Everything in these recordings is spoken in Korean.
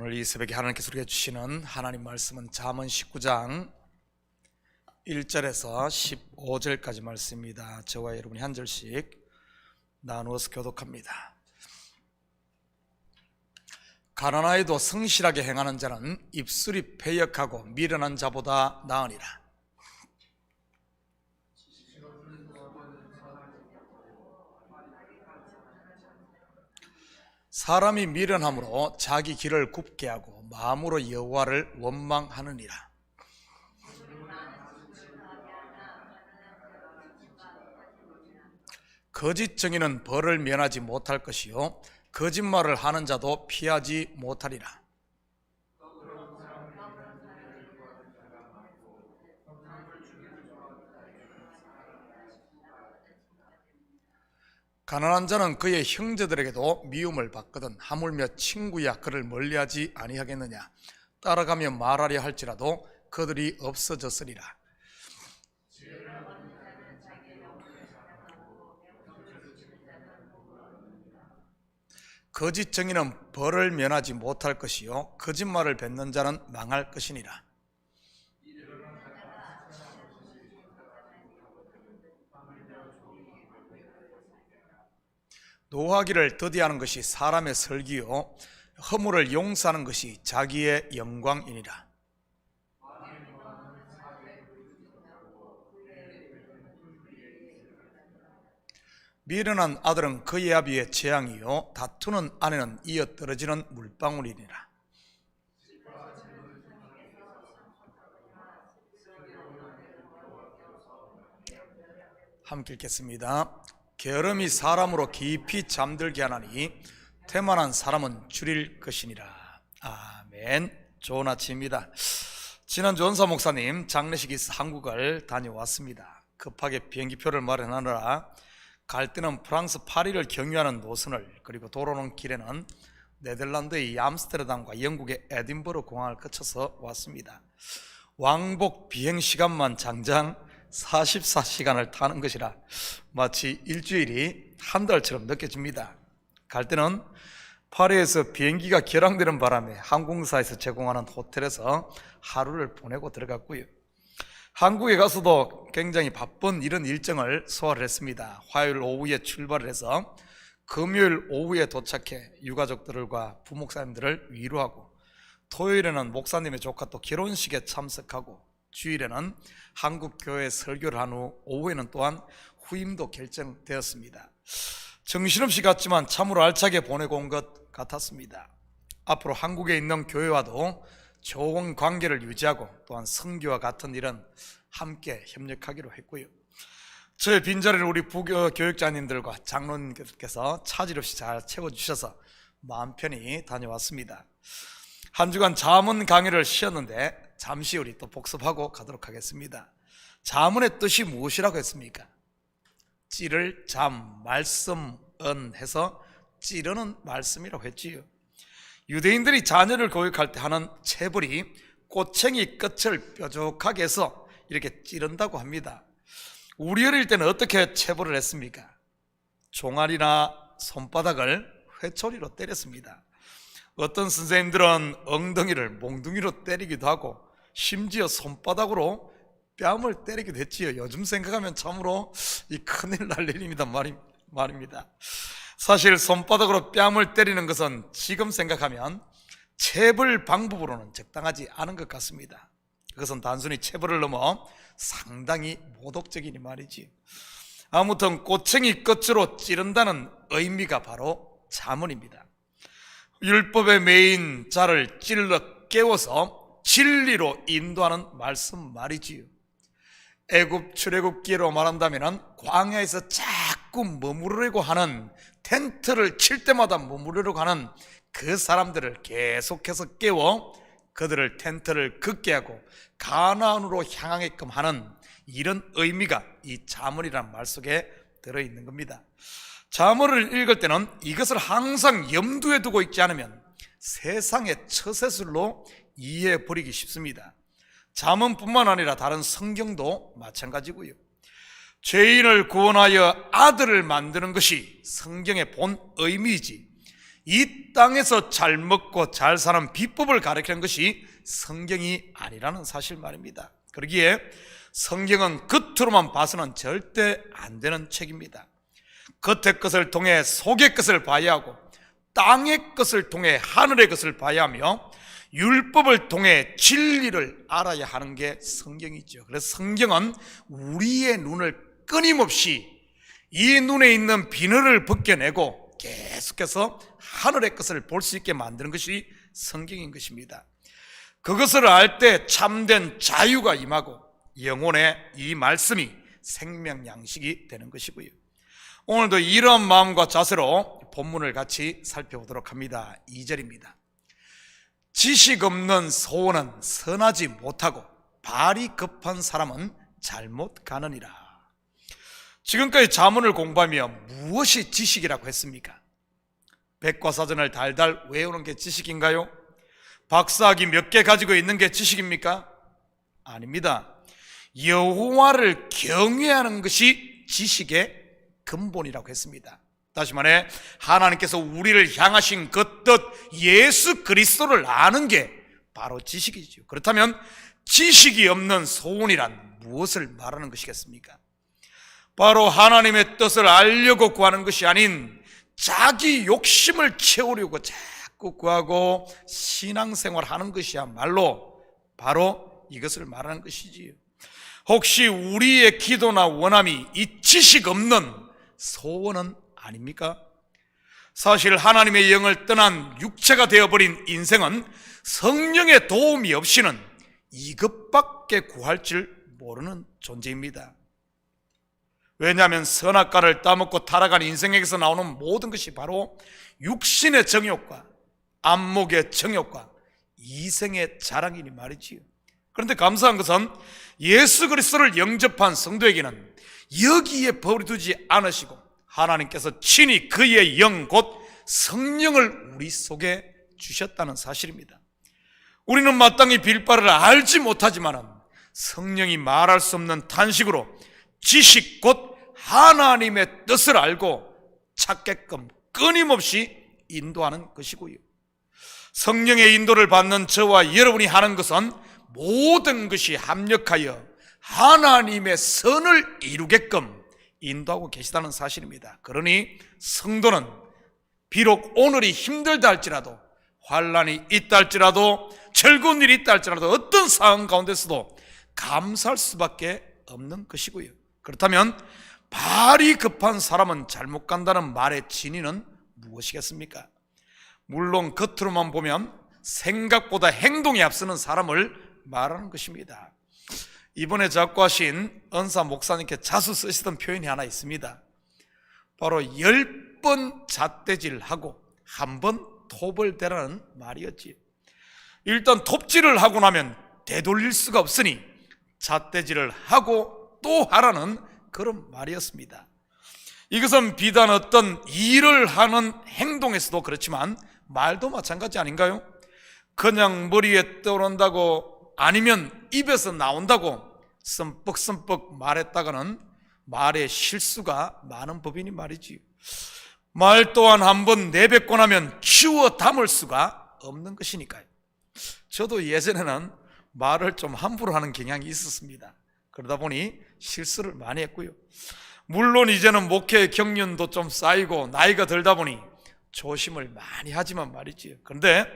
오늘 이 새벽에 하나님께서 우리에게 주시는 하나님 말씀은 잠언 19장 1절에서 15절까지 말씀입니다. 저와 여러분이 한 절씩 나누어서 교독합니다. 가난하여도 성실하게 행하는 자는 입술이 패역하고 미련한 자보다 나으니라. 사람이 미련함으로 자기 길을 굽게 하고 마음으로 여호와를 원망하느니라. 거짓 정의는 벌을 면하지 못할 것이요 거짓말을 하는 자도 피하지 못하리라. 가난한 자는 그의 형제들에게도 미움을 받거든 하물며 친구야 그를 멀리하지 아니하겠느냐. 따라가며 말하려 할지라도 그들이 없어졌으리라. 거짓 정의는 벌을 면하지 못할 것이요 거짓말을 뱉는 자는 망할 것이니라. 노하기를 더디하는 것이 사람의 설기요 허물을 용서하는 것이 자기의 영광이니라. 미련한 아들은 그의 아비의 재앙이요 다투는 아내는 이어떨어지는 물방울이니라. 함께 읽겠습니다. 게으름이 사람으로 깊이 잠들게 하나니 태만한 사람은 줄일 것이니라. 아멘. 좋은 아침입니다. 지난주 원사 목사님 장례식이 있어 한국을 다녀왔습니다. 급하게 비행기표를 마련하느라 갈 때는 프랑스 파리를 경유하는 노선을, 그리고 돌아오는 길에는 네덜란드의 암스테르담과 영국의 에딘버러 공항을 거쳐서 왔습니다. 왕복 비행시간만 장장 44시간을 타는 것이라 마치 일주일이 한 달처럼 느껴집니다. 갈 때는 파리에서 비행기가 결항되는 바람에 항공사에서 제공하는 호텔에서 하루를 보내고 들어갔고요. 한국에 가서도 굉장히 바쁜 이런 일정을 소화를 했습니다. 화요일 오후에 출발을 해서 금요일 오후에 도착해 유가족들과 부목사님들을 위로하고, 토요일에는 목사님의 조카 또 결혼식에 참석하고, 주일에는 한국교회 설교를 한 후 오후에는 또한 후임도 결정되었습니다. 정신없이 갔지만 참으로 알차게 보내고 온 것 같았습니다. 앞으로 한국에 있는 교회와도 좋은 관계를 유지하고 또한 선교와 같은 일은 함께 협력하기로 했고요. 저의 빈자리를 우리 부교육자님들과 장로님께서 차질 없이 잘 채워주셔서 마음 편히 다녀왔습니다. 한 주간 잠언 강의를 쉬었는데 잠시 우리 또 복습하고 가도록 하겠습니다. 잠언의 뜻이 무엇이라고 했습니까? 찌를 잠, 말씀, 은 해서 찌르는 말씀이라고 했지요. 유대인들이 자녀를 교육할 때 하는 체벌이 꼬챙이 끝을 뾰족하게 해서 이렇게 찌른다고 합니다. 우리 어릴 때는 어떻게 체벌을 했습니까? 종아리나 손바닥을 회초리로 때렸습니다. 어떤 선생님들은 엉덩이를 몽둥이로 때리기도 하고 심지어 손바닥으로 뺨을 때리기도 했지요. 요즘 생각하면 참으로 큰일 날 일입니다 말입니다. 사실 손바닥으로 뺨을 때리는 것은 지금 생각하면 체벌 방법으로는 적당하지 않은 것 같습니다. 그것은 단순히 체벌을 넘어 상당히 모독적이니 말이지. 아무튼 꼬챙이 끝으로 찌른다는 의미가 바로 잠언입니다. 율법에 매인 자를 찔러 깨워서 진리로 인도하는 말씀 말이지요. 애굽 출애굽기로 말한다면 광야에서 자꾸 머무르려고 하는, 텐트를 칠 때마다 머무르려고 하는 그 사람들을 계속해서 깨워 그들을 텐트를 긋게 하고 가나안으로 향하게끔 하는 이런 의미가 이 잠언이라는 말 속에 들어있는 겁니다. 잠언을 읽을 때는 이것을 항상 염두에 두고 읽지 않으면 세상의 처세술로 이해해 버리기 쉽습니다. 잠언뿐만 아니라 다른 성경도 마찬가지고요. 죄인을 구원하여 아들을 만드는 것이 성경의 본 의미이지, 이 땅에서 잘 먹고 잘 사는 비법을 가르치는 것이 성경이 아니라는 사실 말입니다. 그러기에 성경은 겉으로만 봐서는 절대 안 되는 책입니다. 겉의 것을 통해 속의 것을 봐야 하고, 땅의 것을 통해 하늘의 것을 봐야 하며, 율법을 통해 진리를 알아야 하는 게 성경이죠. 그래서 성경은 우리의 눈을 끊임없이 이 눈에 있는 비늘을 벗겨내고 계속해서 하늘의 것을 볼 수 있게 만드는 것이 성경인 것입니다. 그것을 알 때 참된 자유가 임하고 영혼의 이 말씀이 생명 양식이 되는 것이고요. 오늘도 이런 마음과 자세로 본문을 같이 살펴보도록 합니다. 2절입니다. 지식 없는 소원은 선하지 못하고 발이 급한 사람은 잘못 가느니라. 지금까지 자문을 공부하며 무엇이 지식이라고 했습니까? 백과사전을 달달 외우는 게 지식인가요? 박사학위 몇 개 가지고 있는 게 지식입니까? 아닙니다. 여호와를 경외하는 것이 지식의 근본이라고 했습니다. 다시 말해 하나님께서 우리를 향하신 그 뜻 예수 그리스도를 아는 게 바로 지식이죠. 그렇다면 지식이 없는 소원이란 무엇을 말하는 것이겠습니까? 바로 하나님의 뜻을 알려고 구하는 것이 아닌 자기 욕심을 채우려고 자꾸 구하고 신앙생활하는 것이야말로 바로 이것을 말하는 것이지요. 혹시 우리의 기도나 원함이 이 지식 없는 소원은 아닙니까? 사실 하나님의 영을 떠난 육체가 되어버린 인생은 성령의 도움이 없이는 이것밖에 구할 줄 모르는 존재입니다. 왜냐하면 선악과를 따먹고 타락한 인생에게서 나오는 모든 것이 바로 육신의 정욕과 안목의 정욕과 이생의 자랑이니 말이지요. 그런데 감사한 것은 예수 그리스도를 영접한 성도에게는 여기에 버려두지 않으시고 하나님께서 친히 그의 영 곧 성령을 우리 속에 주셨다는 사실입니다. 우리는 마땅히 빌바를 알지 못하지만 성령이 말할 수 없는 탄식으로 지식 곧 하나님의 뜻을 알고 찾게끔 끊임없이 인도하는 것이고요. 성령의 인도를 받는 저와 여러분이 하는 것은 모든 것이 합력하여 하나님의 선을 이루게끔 인도하고 계시다는 사실입니다. 그러니 성도는 비록 오늘이 힘들다 할지라도, 환난이 있다 할지라도, 즐거운 일이 있다 할지라도 어떤 상황 가운데서도 감사할 수밖에 없는 것이고요. 그렇다면 발이 급한 사람은 잘못 간다는 말의 진위는 무엇이겠습니까? 물론 겉으로만 보면 생각보다 행동이 앞서는 사람을 말하는 것입니다. 이번에 작고하신 은사 목사님께 자주 쓰시던 표현이 하나 있습니다. 바로 10번 잣대질하고 한 번 톱을 대라는 말이었지. 일단 톱질을 하고 나면 되돌릴 수가 없으니 잣대질을 하고 또 하라는 그런 말이었습니다. 이것은 비단 어떤 일을 하는 행동에서도 그렇지만 말도 마찬가지 아닌가요? 그냥 머리에 떠오른다고 아니면 입에서 나온다고 씀뻑씀뻑 말했다가는 말의 실수가 많은 법이니 말이지요. 말 또한 한번 내뱉고 나면 치워 담을 수가 없는 것이니까요. 저도 예전에는 말을 좀 함부로 하는 경향이 있었습니다. 그러다 보니 실수를 많이 했고요. 물론 이제는 목회 경륜도 좀 쌓이고 나이가 들다 보니 조심을 많이 하지만 말이지요. 그런데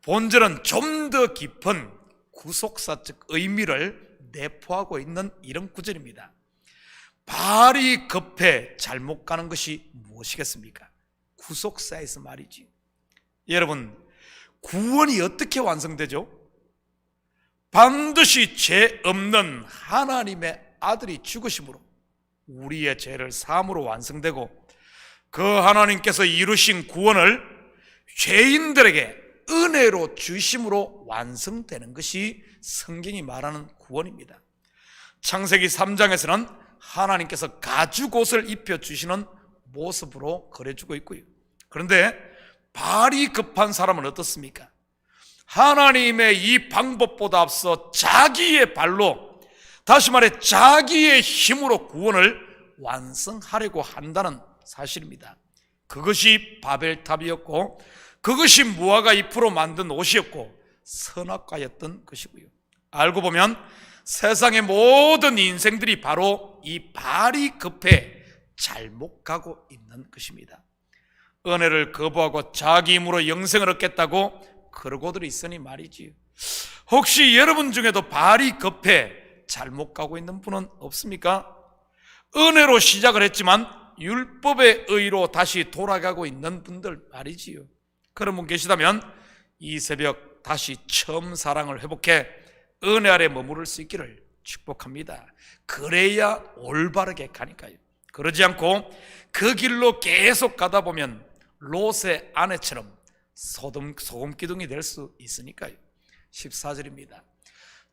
본질은 좀 더 깊은 구속사적 의미를 내포하고 있는 이런 구절입니다. 발이 급해 잘못 가는 것이 무엇이겠습니까? 구속사에서 말이지. 여러분, 구원이 어떻게 완성되죠? 반드시 죄 없는 하나님의 아들이 죽으심으로 우리의 죄를 사함으로 완성되고, 그 하나님께서 이루신 구원을 죄인들에게 은혜로 주심으로 완성되는 것이 성경이 말하는 구원입니다. 창세기 3장에서는 하나님께서 가죽옷을 입혀주시는 모습으로 그려주고 있고요. 그런데 발이 급한 사람은 어떻습니까? 하나님의 이 방법보다 앞서 자기의 발로, 다시 말해 자기의 힘으로 구원을 완성하려고 한다는 사실입니다. 그것이 바벨탑이었고 그것이 무화과 잎으로 만든 옷이었고 선악과였던 것이고요. 알고 보면 세상의 모든 인생들이 바로 이 바알이 급해 잘못 가고 있는 것입니다. 은혜를 거부하고 자기 힘으로 영생을 얻겠다고 그러고들 있으니 말이지요. 혹시 여러분 중에도 바알이 급해 잘못 가고 있는 분은 없습니까? 은혜로 시작을 했지만 율법의 의로 다시 돌아가고 있는 분들 말이지요. 그런 분 계시다면 이 새벽 다시 처음 사랑을 회복해 은혜 아래 머무를 수 있기를 축복합니다. 그래야 올바르게 가니까요. 그러지 않고 그 길로 계속 가다 보면 롯의 아내처럼 소금기둥이 될 수 있으니까요. 14절입니다.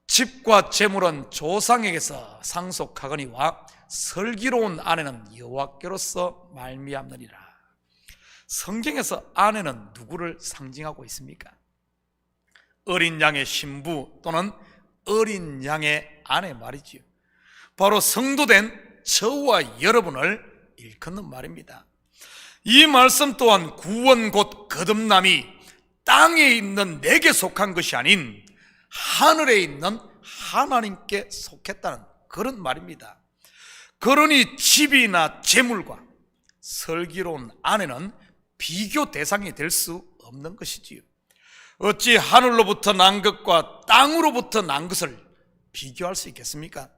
집과 재물은 조상에게서 상속하거니와 슬기로운 아내는 여호와께로서 말미암느니라. 성경에서 아내는 누구를 상징하고 있습니까? 어린 양의 신부 또는 어린 양의 아내 말이지요. 바로 성도된 저와 여러분을 일컫는 말입니다. 이 말씀 또한 구원 곧 거듭남이 땅에 있는 내게 속한 것이 아닌 하늘에 있는 하나님께 속했다는 그런 말입니다. 그러니 집이나 재물과 슬기로운 아내는 비교 대상이 될 수 없는 것이지요. 어찌 하늘로부터 난 것과 땅으로부터 난 것을 비교할 수 있겠습니까?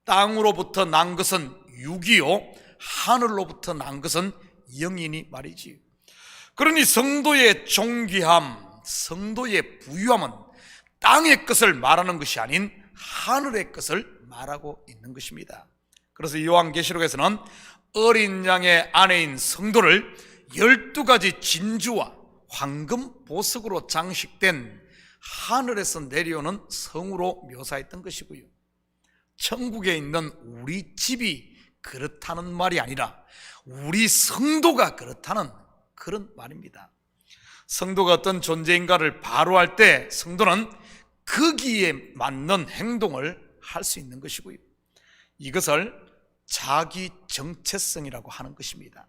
땅으로부터 난 것은 육이요 하늘로부터 난 것은 영이니 말이지요. 그러니 성도의 존귀함, 성도의 부유함은 땅의 것을 말하는 것이 아닌 하늘의 것을 말하고 있는 것입니다. 그래서 요한계시록에서는 어린 양의 아내인 성도를 12가지 진주와 황금 보석으로 장식된 하늘에서 내려오는 성으로 묘사했던 것이고요. 천국에 있는 우리 집이 그렇다는 말이 아니라 우리 성도가 그렇다는 그런 말입니다. 성도가 어떤 존재인가를 바로할 때 성도는 거기에 맞는 행동을 할 수 있는 것이고요. 이것을 자기 정체성이라고 하는 것입니다.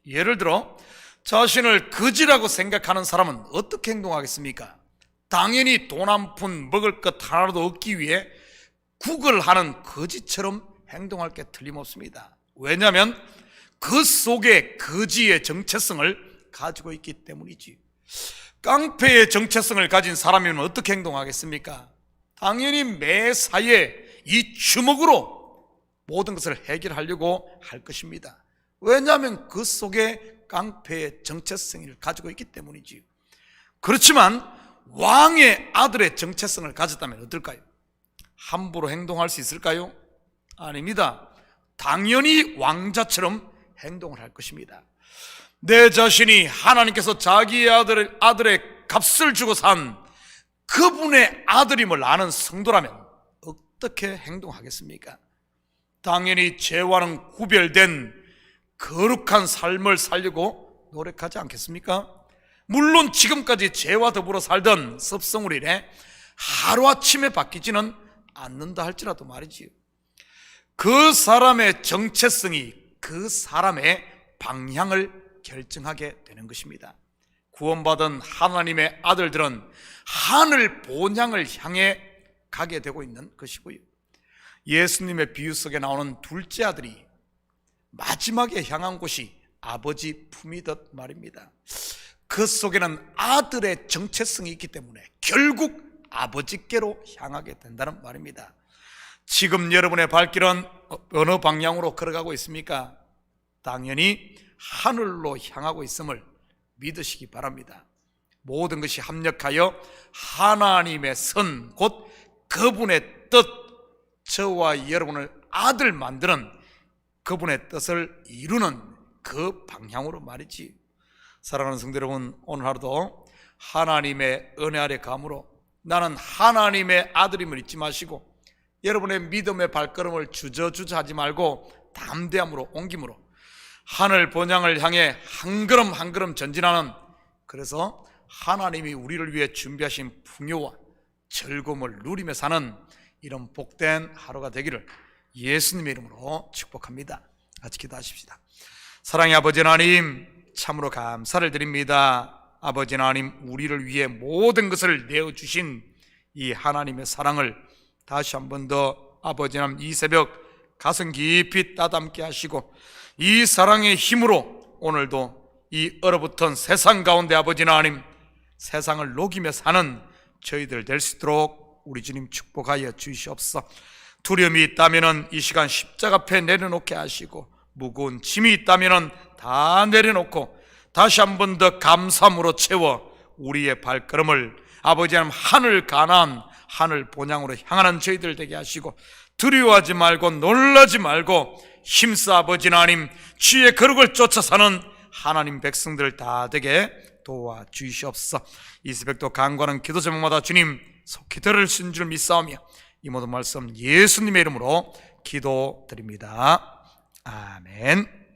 예를 들어 자신을 거지라고 생각하는 사람은 어떻게 행동하겠습니까? 당연히 돈 한 푼 먹을 것 하나도 얻기 위해 구걸하는 거지처럼 행동할 게 틀림없습니다. 왜냐하면 그 속에 거지의 정체성을 가지고 있기 때문이지. 깡패의 정체성을 가진 사람이면 어떻게 행동하겠습니까? 당연히 매사에 이 주먹으로 모든 것을 해결하려고 할 것입니다. 왜냐하면 그 속에 깡패의 정체성을 가지고 있기 때문이지요. 그렇지만 왕의 아들의 정체성을 가졌다면 어떨까요? 함부로 행동할 수 있을까요? 아닙니다. 당연히 왕자처럼 행동을 할 것입니다. 내 자신이 하나님께서 자기의 아들의 값을 주고 산 그분의 아들임을 아는 성도라면 어떻게 행동하겠습니까? 당연히 죄와는 구별된 거룩한 삶을 살려고 노력하지 않겠습니까? 물론 지금까지 죄와 더불어 살던 습성으로 인해 하루아침에 바뀌지는 않는다 할지라도 말이지요. 그 사람의 정체성이 그 사람의 방향을 결정하게 되는 것입니다. 구원받은 하나님의 아들들은 하늘 본향을 향해 가게 되고 있는 것이고요. 예수님의 비유 속에 나오는 둘째 아들이 마지막에 향한 곳이 아버지 품이듯 말입니다. 그 속에는 아들의 정체성이 있기 때문에 결국 아버지께로 향하게 된다는 말입니다. 지금 여러분의 발길은 어느 방향으로 걸어가고 있습니까? 당연히 하늘로 향하고 있음을 믿으시기 바랍니다. 모든 것이 합력하여 하나님의 선, 곧 그분의 뜻, 저와 여러분을 아들 만드는 그분의 뜻을 이루는 그 방향으로 말이지. 사랑하는 성도 여러분, 오늘 하루도 하나님의 은혜 아래 감으로 나는 하나님의 아들임을 잊지 마시고 여러분의 믿음의 발걸음을 주저주저 하지 말고 담대함으로 옮김으로 하늘 본향을 향해 한 걸음 한 걸음 전진하는, 그래서 하나님이 우리를 위해 준비하신 풍요와 즐거움을 누리며 사는 이런 복된 하루가 되기를 예수님의 이름으로 축복합니다. 같이 기도하십시다. 사랑의 아버지 하나님, 참으로 감사를 드립니다. 아버지 하나님, 우리를 위해 모든 것을 내어주신 이 하나님의 사랑을 다시 한 번 더 아버지 하나님 이 새벽 가슴 깊이 따담게 하시고, 이 사랑의 힘으로 오늘도 이 얼어붙은 세상 가운데 아버지 하나님, 세상을 녹이며 사는 저희들 될 수 있도록 우리 주님 축복하여 주시옵소서. 두려움이 있다면 이 시간 십자가 앞에 내려놓게 하시고, 무거운 짐이 있다면 다 내려놓고 다시 한 번 더 감사함으로 채워 우리의 발걸음을 아버지 하나님 하늘 가나안, 하늘 본향으로 향하는 저희들 되게 하시고, 두려워하지 말고 놀라지 말고 힘써 아버지 하나님 주의 거룩을 쫓아 사는 하나님 백성들 다 되게 도와주시옵소서. 이 새벽도 간구하는 기도 제목마다 주님 속히 들으신 줄 믿사오며 이 모든 말씀 예수님의 이름으로 기도드립니다. 아멘.